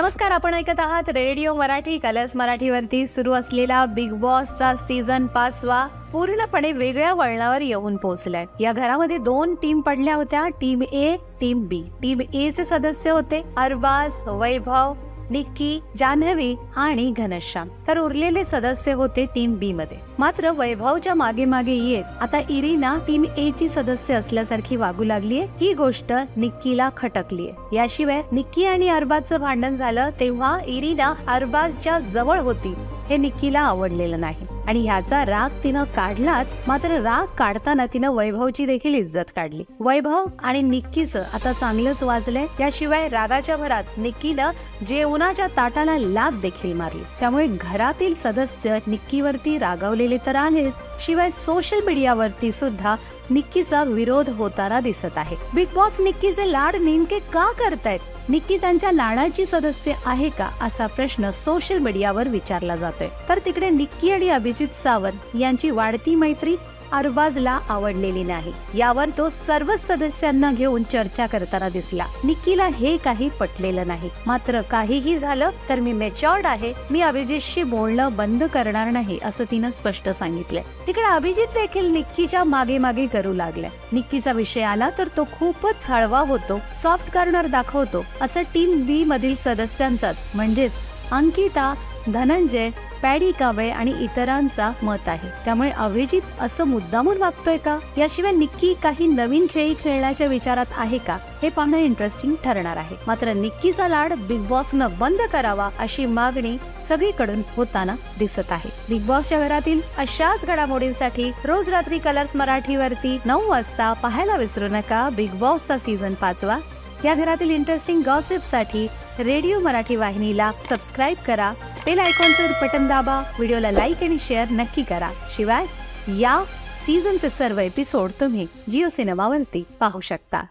नमस्कार, आपण ऐकत आहात रेडिओ मराठी कलर्स मराठीवरती सुरू असलेला बिग बॉसचा सीझन 5 पूर्णपणे वेगळ्या वळणावर येऊन पोहोचलाय। या घरामध्ये 2 टीम पडल्या होत्या, टीम ए टीम बी। टीम ए चे सदस्य होते अरबाज, वैभव, निक्की, जान्हवी आणि घनश्याम, तर उरलेले सदस्य होते टीम बी मध्ये। मात्र वैभवच्या मागे मागे येत आता इरिना टीम ए ची सदस्य असल्यासारखी वागू लागलीये। ही गोष्ट निक्कीला खटकलीये। याशिवाय निक्की आणि अरबाजचं भांडण झालं तेव्हा इरिना अरबाजच्या जवळ होती, हे निक्कीला आवडलेलं नाही आणि ह्याचा राग तिनं काढलाच। मात्र राग काढताना तिनं वैभवची देखील इज्जत काढली। वैभव आणि निक्कीचं आता चांगलंच वाजलंय। याशिवाय रागाच्या भरात निक्कीनं जेवणाच्या ताटाला लाथ देखील मारली। त्यामुळे घरातील सदस्य निक्कीवरती रागावलेले तर आहेच, शिवाय सोशल मीडियावरती सुद्धा निक्कीचा विरोध होताना दिसत आहे। बिग बॉस निक्कीचे लाड नेमके का करतायत? निक्की त्यांच्या लाडाची सदस्य आहे का, असा प्रश्न सोशल मीडियावर विचारला जातोय। तर तिकडे निक्की आणि अभिजित सावंत यांची वाढती मैत्री अरबाजला आवडलेली नाही। यावर तो सर्व सदस्यांना घेऊन चर्चा करताना दिसला। निक्कीला हे काही पटलेलं नाही। मात्र काहीही झालं तर मी मॅच्युअर्ड आहे, मी अभिजितशी बोलणं बंद करणार नाही, असं तिनं स्पष्ट सांगितलंय। तिकडे अभिजित देखील निक्कीच्या मागे मागे करू लागलाय। निक्कीचा विषय आला तर तो खूपच हळवा होतो, सॉफ्ट कॉर्नर दाखवतो, असं टीम बी मधील सदस्यांचाच म्हणजेच अंकिता, धनंजय, पॅडी कांबळे आणि इतरांचा मत आहे। त्यामुळे अभिजित असं मुद्दामून वागतोय का? याशिवाय निक्की काही नवीन खेळी खेळण्याच्या विचारात आहे का, हे पाहणं इंटरेस्टिंग ठरणार आहे। मात्र निक्कीचा लाड बिग बॉसनं बंद करावा अशी मागणी सगळीकडून होताना दिसत आहे। बिग बॉसच्या घरातील अशाच घडामोडींसाठी रोज रात्री कलर्स मराठीवरती 9 वाजता पाहायला विसरू नका बिग बॉसचा सीझन 5। या घरातील इंटरेस्टिंग गॉसिप साठी रेडिओ मराठी वाहिनीला सबस्क्राइब करा, बेल आयकॉनचं बटन दाबा, व्हिडिओला लाईक आणि शेअर नक्की करा। शिवाय या सीझनचे सर्व एपिसोड तुम्ही जिओ सिनेमावरती पाहू शकता।